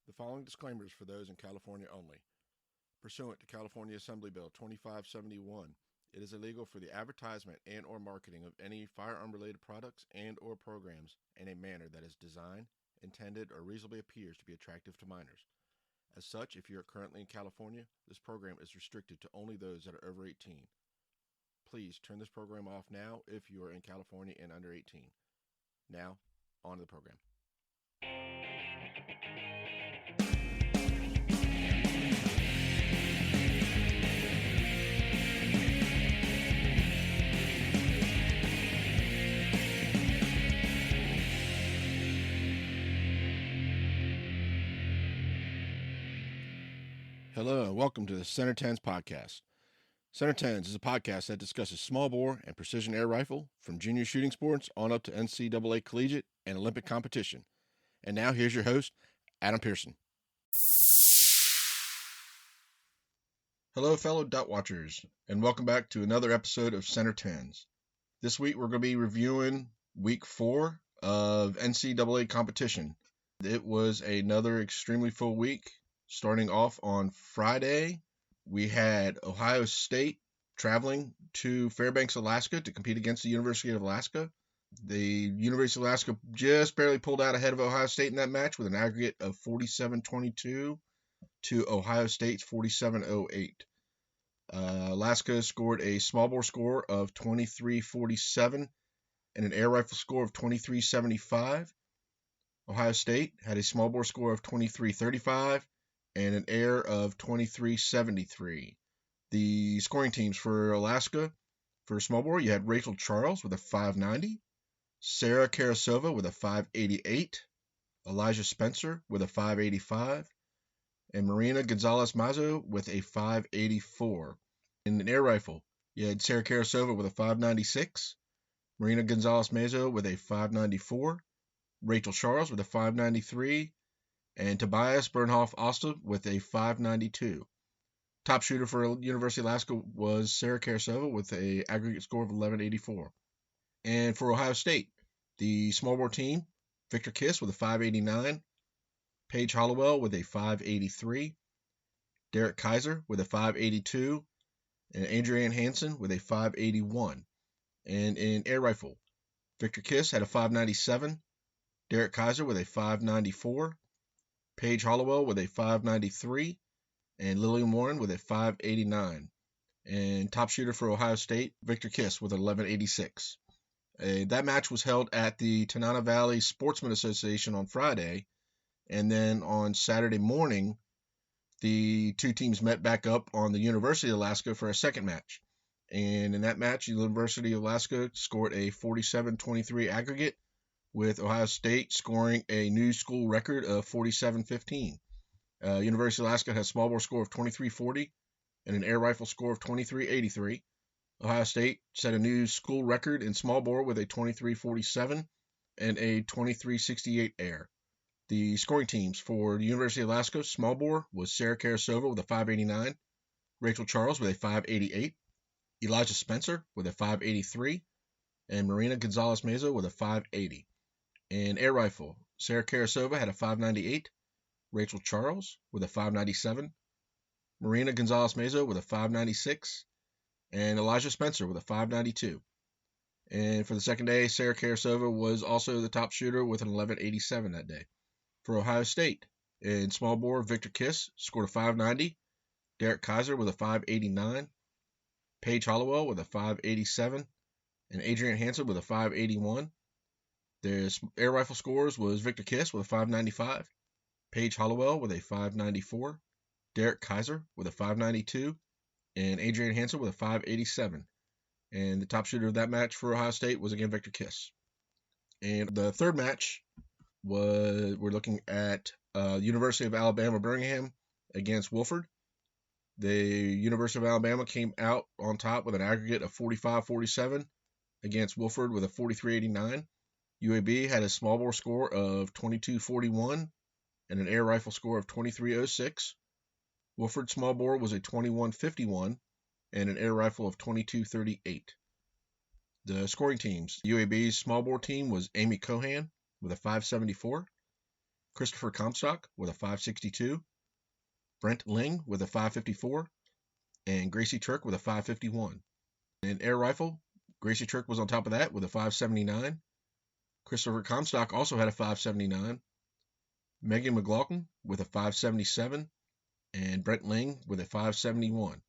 The following disclaimer is for those in California only. Pursuant to California Assembly Bill 2571, it is illegal for the advertisement and or marketing of any firearm-related products and or programs in a manner that is designed, intended, or reasonably appears to be attractive to minors. As such, if you are currently in California, this program is restricted to only those that are over 18. Please turn this program off now if you are in California and under 18. Now, on to the program. Hello and welcome to the centertenspodcast. Center is a podcast that discusses small bore and precision air rifle from junior shooting sports on up to NCAA collegiate and Olympic competition. And now here's your host, Adam Pearson. Hello fellow Dot Watchers, and welcome back to another episode of Center Tens. This week we're going to be reviewing week 4 of NCAA competition. It was another extremely full week. Starting off on Friday, we had Ohio State traveling to Fairbanks, Alaska to compete against the University of Alaska. The University of Alaska just barely pulled out ahead of Ohio State in that match with an aggregate of 47-22 to Ohio State's 47-08. Alaska scored a small bore score of 23-47 and an air rifle score of 23-75. Ohio State had a small bore score of 23-35 and an air of 23-73. The scoring teams for Alaska, for small bore, you had Rachel Charles with a 590, Sarah Karasova with a 588, Elijah Spencer with a 585, and Marina Gonzalez-Mazo with a 584. In an air rifle, you had Sarah Karasova with a 596, Marina Gonzalez-Mazo with a 594, Rachel Charles with a 593, and Tobias Bernhoff Oster with a 592. Top shooter for University of Alaska was Sarah Karasova with an aggregate score of 1184. And for Ohio State, the small bore team, Victor Kiss with a 589, Paige Hollowell with a 583, Derek Kaiser with a 582, and Adrienne Hansen with a 581. And in air rifle, Victor Kiss had a 597, Derek Kaiser with a 594, Paige Hollowell with a 593, and Lillian Warren with a 589. And top shooter for Ohio State, Victor Kiss with 1186. That match was held at the Tanana Valley Sportsman Association on Friday, and then on Saturday morning, the two teams met back up on the University of Alaska for a second match. And in that match, the University of Alaska scored a 47-23 aggregate, with Ohio State scoring a new school record of 47-15. University of Alaska has a small bore score of 23-40 and an air rifle score of 23-83. Ohio State set a new school record in small bore with a 23-47 and a 23-68 air. The scoring teams for the University of Alaska small bore was Sarah Karasova with a 589, Rachel Charles with a 588, Elijah Spencer with a 583, and Marina Gonzalez-Mazo with a 580. In air rifle, Sarah Karasova had a 598, Rachel Charles with a 597, Marina Gonzalez-Mazo with a 596, and Elijah Spencer with a 592. And for the second day, Sarah Karasova was also the top shooter with an 1187 that day. For Ohio State, in small bore, Victor Kiss scored a 590, Derek Kaiser with a 589, Paige Hollowell with a 587, and Adrienne Hansen with a 581. Their air rifle scores was Victor Kiss with a 595, Paige Hollowell with a 594, Derek Kaiser with a 592, and Adrienne Hansen with a 587. And the top shooter of that match for Ohio State was again Victor Kiss. And the third match we're looking at University of Alabama Birmingham against Wofford. The University of Alabama came out on top with an aggregate of 45-47 against Wofford with a 43-89. UAB had a small bore score of 22-41 and an air rifle score of 23-06. Wofford small bore was a 21-51 and an air rifle of 22-38. The scoring teams, UAB's small bore team was Amy Cohan with a 574, Christopher Comstock with a 562, Brent Ling with a 554, and Gracie Turk with a 551. In air rifle, Gracie Turk was on top of that with a 579. Christopher Comstock also had a 579. Megan McLaughlin with a 577, and Brent Ling with a 571.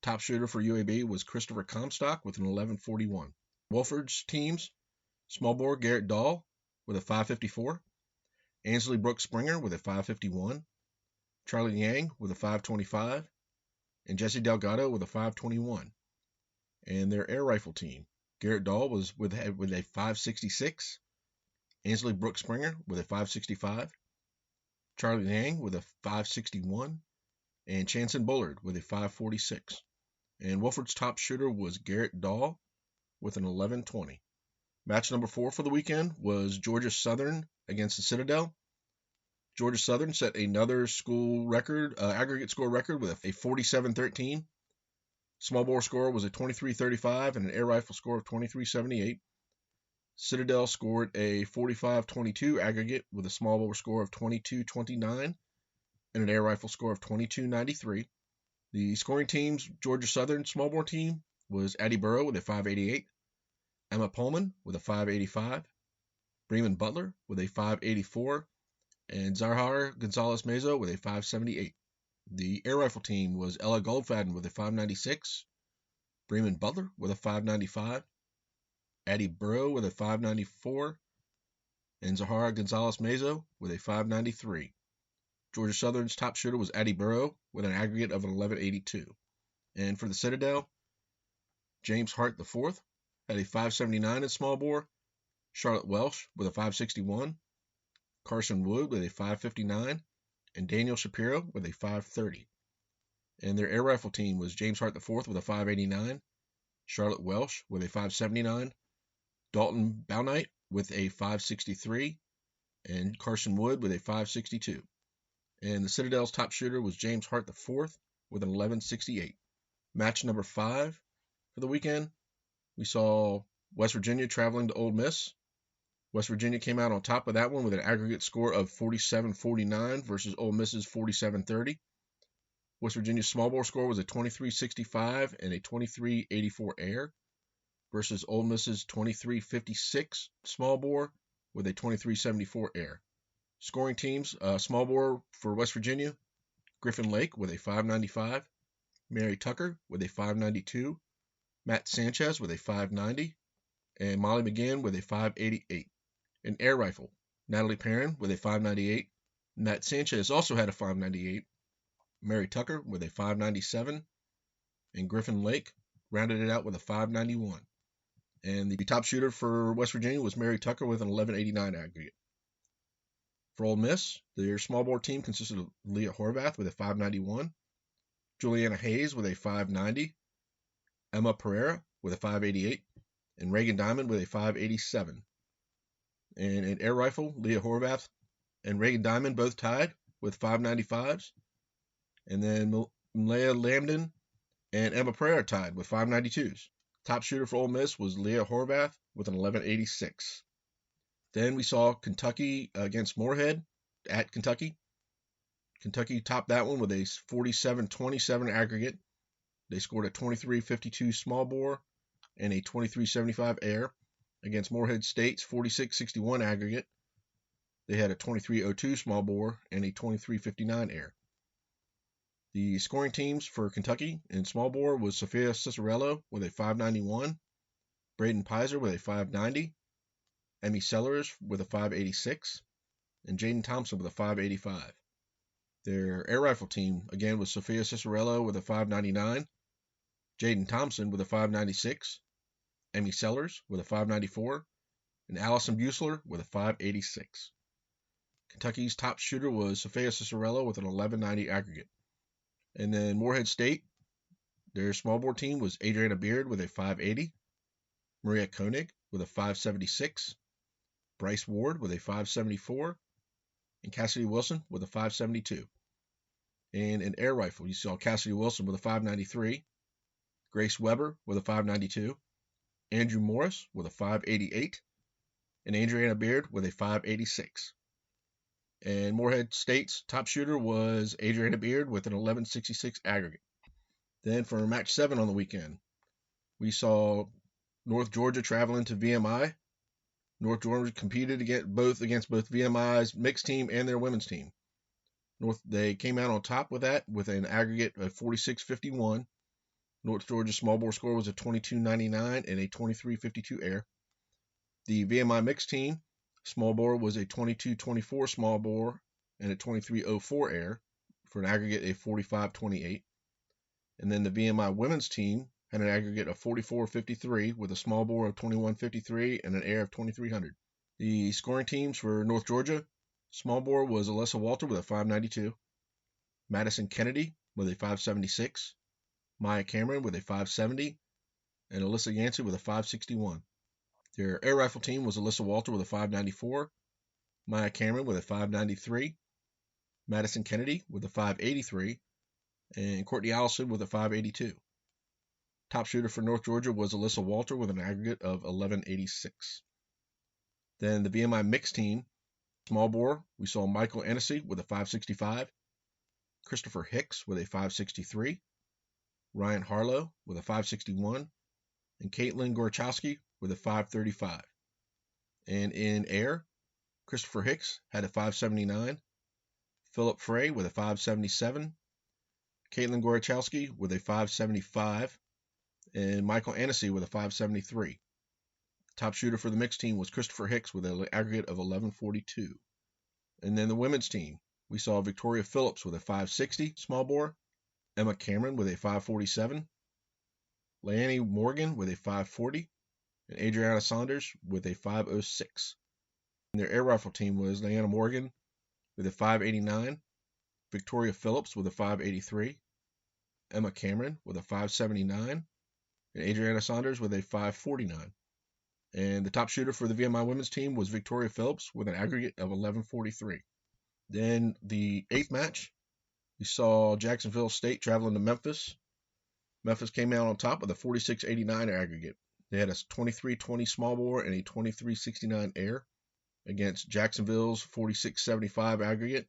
Top shooter for UAB was Christopher Comstock with an 1141. Wolford's teams, small bore Garrett Dahl with a 554, Ansley Brooks Springer with a 551, Charlie Yang with a 525, and Jesse Delgado with a 521. And their air rifle team, Garrett Dahl was with a 566, Ansley Brooks Springer with a 565, Charlie Yang with a 561, and Chanson Bullard with a 546. And Wolford's top shooter was Garrett Dahl with an 1120. Match number 4 for the weekend was Georgia Southern against the Citadel. Georgia Southern set another school record, aggregate score record with a 47-13. Small bore score was a 23-35 and an air rifle score of 23-78. Citadel scored a 45-22 aggregate with a small bore score of 22-29 and an air rifle score of 22-93. The scoring teams, Georgia Southern small bore team was Addie Burrow with a 588, Emma Pullman with a 585, Bremen Butler with a 584, and Zahar Gonzalez Mezo with a 578. The air rifle team was Ella Goldfaden with a 596, Bremen Butler with a 595, Addie Burrow with a 594, and Zahara Gonzalez Mezo with a 593. Georgia Southern's top shooter was Addie Burrow with an aggregate of an 1182. And for the Citadel, James Hart IV had a 579 in small bore, Charlotte Welsh with a 561, Carson Wood with a 559, and Daniel Shapiro with a 530. And their air rifle team was James Hart IV with a 589, Charlotte Welsh with a 579, Dalton Bouknight with a 563, and Carson Wood with a 562. And the Citadel's top shooter was James Hart IV with an 1168. Match number 5 for the weekend, we saw West Virginia traveling to Ole Miss. West Virginia came out on top of that one with an aggregate score of 47-49 versus Ole Miss's 47-30. West Virginia's small bore score was a 23-65 and a 23-84 air versus Ole Miss's 23-56 small bore with a 23-74 air. Scoring teams, small bore for West Virginia, Griffin Lake with a 595, Mary Tucker with a 592, Matt Sanchez with a 590, and Molly McGinn with a 588. An air rifle, Natalie Perrin with a 598, Matt Sanchez also had a 598, Mary Tucker with a 597, and Griffin Lake rounded it out with a 591. And the top shooter for West Virginia was Mary Tucker with an 1189 aggregate. For Ole Miss, their small bore team consisted of Leah Horvath with a 591, Juliana Hayes with a 590, Emma Pereira with a 588, and Reagan Diamond with a 587. And in air rifle, Leah Horvath and Reagan Diamond both tied with 595s. And then Leah Lambden and Emma Pereira tied with 592s. Top shooter for Ole Miss was Leah Horvath with an 1186. Then we saw Kentucky against Moorhead at Kentucky. Kentucky topped that one with a 47-27 aggregate. They scored a 23-52 small bore and a 23-75 air against Moorhead State's 46-61 aggregate. They had a 23-02 small bore and a 23-59 air. The scoring teams for Kentucky in small bore was Sophia Cicerello with a 591, Braden Pizer with a 590, Emmy Sellers with a 586, and Jaden Thompson with a 585. Their air rifle team, again, was Sophia Cicerello with a 599, Jaden Thompson with a 596, Emmy Sellers with a 594, and Allison Buesler with a 586. Kentucky's top shooter was Sophia Cicerello with an 1190 aggregate. And then Moorhead State, their small bore team was Adriana Beard with a 580, Maria Koenig with a 576, Bryce Ward with a 574, and Cassidy Wilson with a 572. And in air rifle, you saw Cassidy Wilson with a 593, Grace Weber with a 592, Andrew Morris with a 588, and Adriana Beard with a 586. And Morehead State's top shooter was Adriana Beard with an 11.66 aggregate. Then for match 7 on the weekend, we saw North Georgia traveling to VMI. North Georgia competed against both VMI's mixed team and their women's team. They came out on top with that with an aggregate of 46-51. North Georgia's small bore score was a 22.99 and a 23.52 air. The VMI mixed team small bore was a 22.24 small bore and a 23.04 air for an aggregate of 45.28. And then the VMI women's team had an aggregate of 44.53 with a small bore of 21.53 and an air of 2,300. The scoring teams for North Georgia, small bore was Alyssa Walter with a 5.92, Madison Kennedy with a 5.76, Maya Cameron with a 5.70, and Alyssa Yancey with a 5.61. Their air rifle team was Alyssa Walter with a 5.94, Maya Cameron with a 5.93, Madison Kennedy with a 5.83, and Courtney Allison with a 5.82. Top shooter for North Georgia was Alyssa Walter with an aggregate of 11.86. Then the VMI mixed team, small bore, we saw Michael Annecy with a 5.65, Christopher Hicks with a 5.63, Ryan Harlow with a 5.61, and Caitlin Gorchowski with a 5.35. And in air, Christopher Hicks had a 5.79, Philip Frey with a 5.77, Caitlin Gorchowski with a 5.75, and Michael Annecy with a 5.73. Top shooter for the mixed team was Christopher Hicks with an aggregate of 11.42. And then the women's team, we saw Victoria Phillips with a 5.60 small bore, Emma Cameron with a 5.47, Leanne Morgan with a 5.40, and Adriana Saunders with a 5.06. And their air rifle team was Leanna Morgan with a 5.89, Victoria Phillips with a 5.83, Emma Cameron with a 5.79, and Adriana Saunders with a 5.49. And the top shooter for the VMI women's team was Victoria Phillips with an aggregate of 11.43. Then the 8th match, we saw Jacksonville State traveling to Memphis. Memphis came out on top with a 46.89 aggregate. They had a 23.20 small bore and a 23.69 air against Jacksonville's 46.75 aggregate.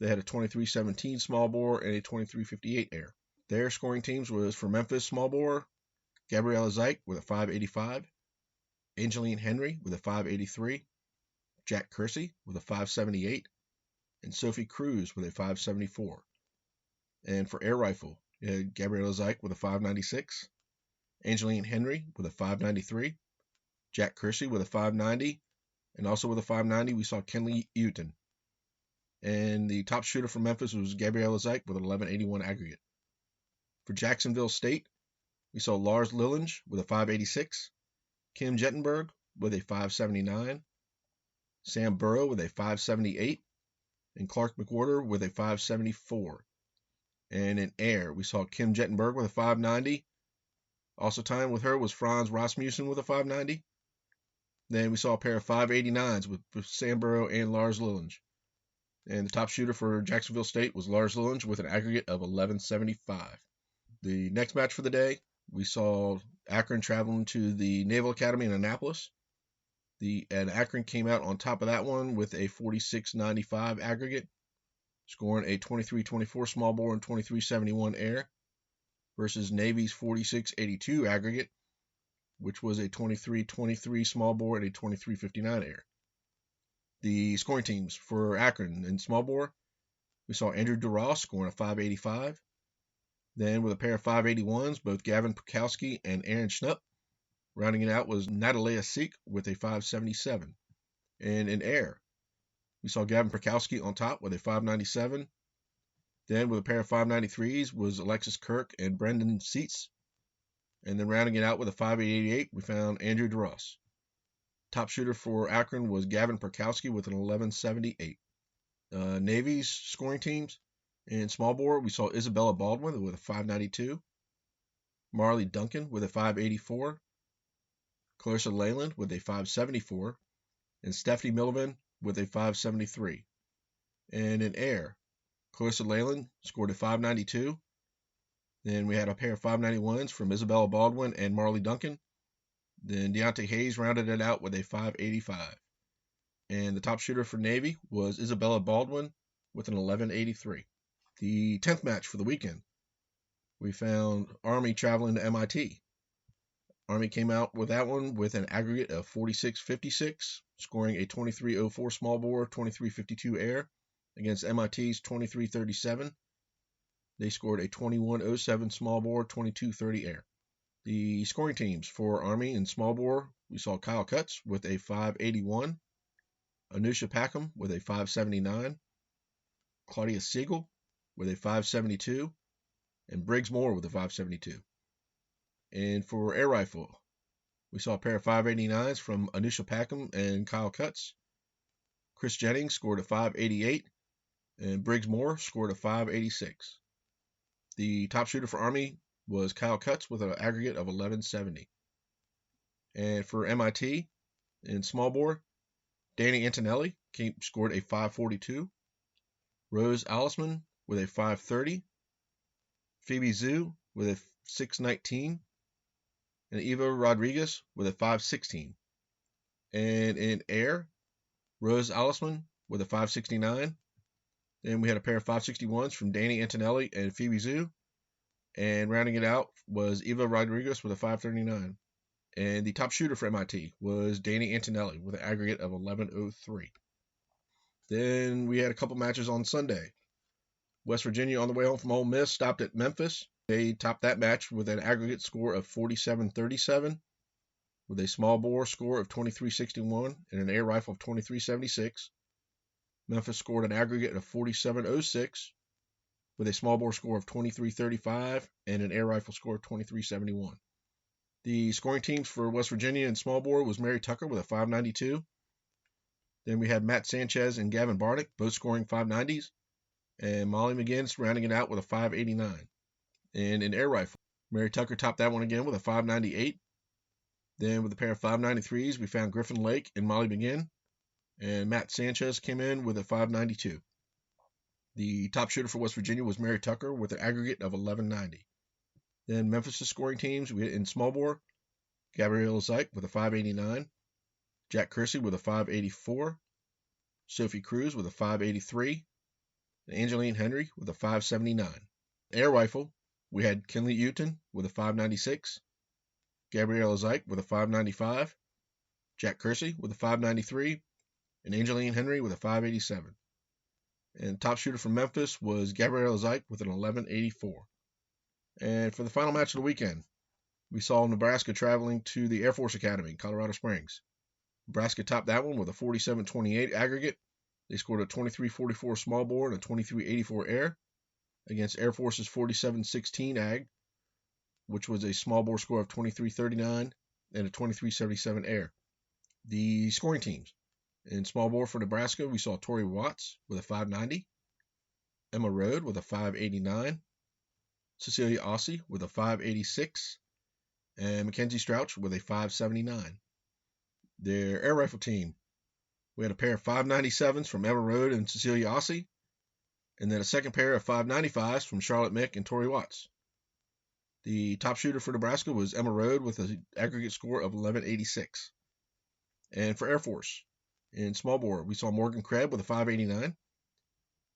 They had a 23.17 small bore and a 23.58 air. Their scoring teams was for Memphis small bore, Gabriella Zeich with a 5.85, Angeline Henry with a 5.83, Jack Kersey with a 5.78, and Sophie Cruz with a 5.74. And for air rifle, you had Gabriella Zeich with a 5.96, Angeline Henry with a 5.93, Jack Kersey with a 5.90, and also with a 5.90 we saw Kenley Eaton. And the top shooter for Memphis was Gabriella Zeich with an 11.81 aggregate. For Jacksonville State, we saw Lars Lillinge with a 5.86, Kim Jettenberg with a 5.79, Sam Burrow with a 5.78, and Clark McWhorter with a 5.74. And in air, we saw Kim Jettenberg with a 5.90. Also tying with her was Franz Rasmussen with a 5.90. Then we saw a pair of 5.89s with Sam Burrow and Lars Lillinge. And the top shooter for Jacksonville State was Lars Lillinge with an aggregate of 11.75. The next match for the day, we saw Akron traveling to the Naval Academy in Annapolis. And Akron came out on top of that one with a 46.95 aggregate, scoring a 23.24 small bore and 23.71 air versus Navy's 46.82 aggregate, which was a 23.23 small bore and a 23.59 air. The scoring teams for Akron in small bore, we saw Andrew DeRoss scoring a 5.85. Then with a pair of 5.81s, both Gavin Pukowski and Aaron Schnupp. Rounding it out was Natalia Seek with a 5.77. And in air, we saw Gavin Pukowski on top with a 5.97. Then with a pair of 5.93s was Alexis Kirk and Brendan Seitz. And then rounding it out with a 5.88, we found Andrew DeRoss. Top shooter for Akron was Gavin Pukowski with an 11.78. Navy's scoring teams, in small bore, we saw Isabella Baldwin with a 5.92, Marley Duncan with a 5.84, Clarissa Leyland with a 5.74, and Stephanie Millivan with a 5.73. And in air, Clarissa Leyland scored a 5.92. Then we had a pair of 5.91s from Isabella Baldwin and Marley Duncan. Then Deontay Hayes rounded it out with a 5.85. And the top shooter for Navy was Isabella Baldwin with an 1183. The 10th match for the weekend, we found Army traveling to MIT. Army came out with that one with an aggregate of 46-56, scoring a 23-04 small bore, 23-52 air against MIT's 23-37. They scored a 21-07 small bore, 22-30 air. The scoring teams for Army in small bore, we saw Kyle Cutts with a 581, Anusha Packham with a 579, Claudia Siegel with a 572, and Briggs Moore with a 572. And for air rifle, we saw a pair of 589s from Anusha Packham and Kyle Cutts. Chris Jennings scored a 588, and Briggs Moore scored a 586. The top shooter for Army was Kyle Cutts with an aggregate of 1170. And for MIT, in small bore, Danny Antonelli scored a 542, Rose Allisman with a 530, Phoebe Zhu with a 619, and Eva Rodriguez with a 516. And in air, Rose Allisman with a 569. Then we had a pair of 561s from Danny Antonelli and Phoebe Zhu. And rounding it out was Eva Rodriguez with a 539. And the top shooter for MIT was Danny Antonelli with an aggregate of 1103. Then we had a couple matches on Sunday. West Virginia on the way home from Ole Miss stopped at Memphis. They topped that match with an aggregate score of 47-37, with a small bore score of 23-61 and an air rifle of 23-76. Memphis scored an aggregate of 47-06, with a small bore score of 23-35 and an air rifle score of 23-71. The scoring teams for West Virginia in small bore was Mary Tucker with a 592. Then we had Matt Sanchez and Gavin Barnick, both scoring 590s, and Molly McGinnis rounding it out with a 589. And in air rifle, Mary Tucker topped that one again with a 598. Then with a pair of 593s, we found Griffin Lake and Molly McGinn, and Matt Sanchez came in with a 592. The top shooter for West Virginia was Mary Tucker with an aggregate of 1190. Then Memphis' scoring teams, we had in small bore, Gabrielle Zeich with a 589, Jack Kersey with a 584, Sophie Cruz with a 583, and Angeline Henry with a 579. Air rifle, we had Kinley Uton with a 596, Gabrielle Zeich with a 595, Jack Kersey with a 593, and Angeline Henry with a 587. And top shooter from Memphis was Gabrielle Zeich with an 1184. And for the final match of the weekend, we saw Nebraska traveling to the Air Force Academy in Colorado Springs. Nebraska topped that one with a 47-28 aggregate. They scored a 23-44 small bore and a 23-84 air against Air Force's 47-16 ag, which was a small bore score of 23-39 and a 23-77 air. The scoring teams. In small bore for Nebraska, we saw Tori Watts with a 590, Emma Rode with a 589, Cecilia Aussie with a 586, and Mackenzie Strouch with a 579. Their air rifle team, we had a pair of 597s from Emma Rode and Cecilia Aussie, and then a second pair of 595s from Charlotte Mick and Tori Watts. The top shooter for Nebraska was Emma Rode with an aggregate score of 1186. And for Air Force, in small bore, we saw Morgan Krebs with a 589,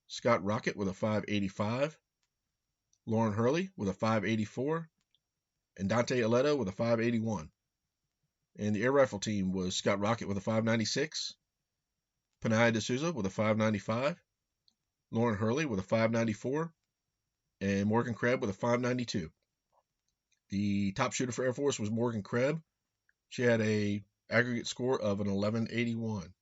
Scott Rocket with a 585, Lauren Hurley with a 584, and Dante Aledo with a 581. And the air rifle team was Scott Rocket with a 596, Panaya D'Souza with a 595, Lauren Hurley with a 594, and Morgan Krebs with a 592. The top shooter for Air Force was Morgan Krebs. She had a aggregate score of an 1181.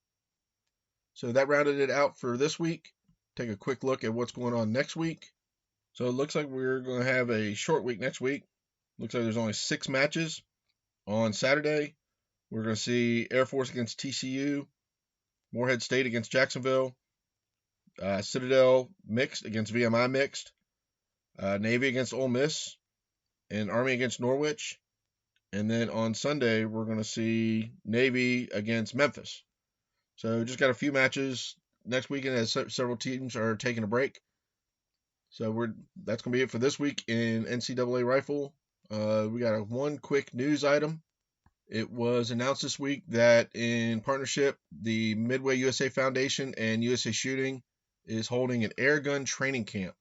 So that rounded it out for this week. Take a quick look at what's going on next week. So it looks like we're going to have a short week next week. Looks like there's only 6 matches. On Saturday, we're going to see Air Force against TCU, Morehead State against Jacksonville, Citadel mixed against VMI mixed, Navy against Ole Miss, and Army against Norwich. And then on Sunday, we're going to see Navy against Memphis. So just got a few matches next weekend as several teams are taking a break. So that's going to be it for this week in NCAA Rifle. We got one quick news item. It was announced this week that in partnership, the Midway USA Foundation and USA Shooting is holding an air gun training camp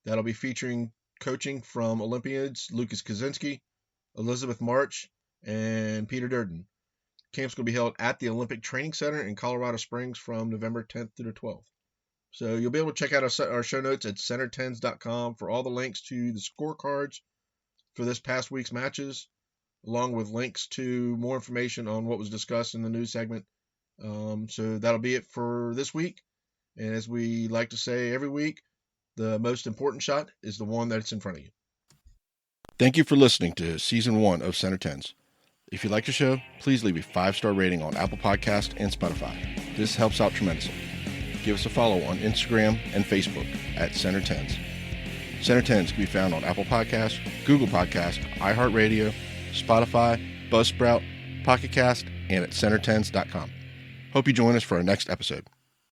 that'll be featuring coaching from Olympians Lucas Kaczynski, Elizabeth March, and Peter Durden. Camp's going to be held at the Olympic Training Center in Colorado Springs from November 10th through the 12th. So you'll be able to check out our show notes at centertens.com for all the links to the scorecards for this past week's matches, along with links to more information on what was discussed in the news segment. So that'll be it for this week. And as we like to say every week, the most important shot is the one that's in front of you. Thank you for listening to Season 1 of Center Tens. If you like the show, please leave a 5-star rating on Apple Podcast and Spotify. This helps out tremendously. Give us a follow on Instagram and Facebook at Center Tens. Center Tens can be found on Apple Podcasts, Google Podcasts, iHeartRadio, Spotify, Buzzsprout, Pocket Cast, and at centertens.com. Hope you join us for our next episode.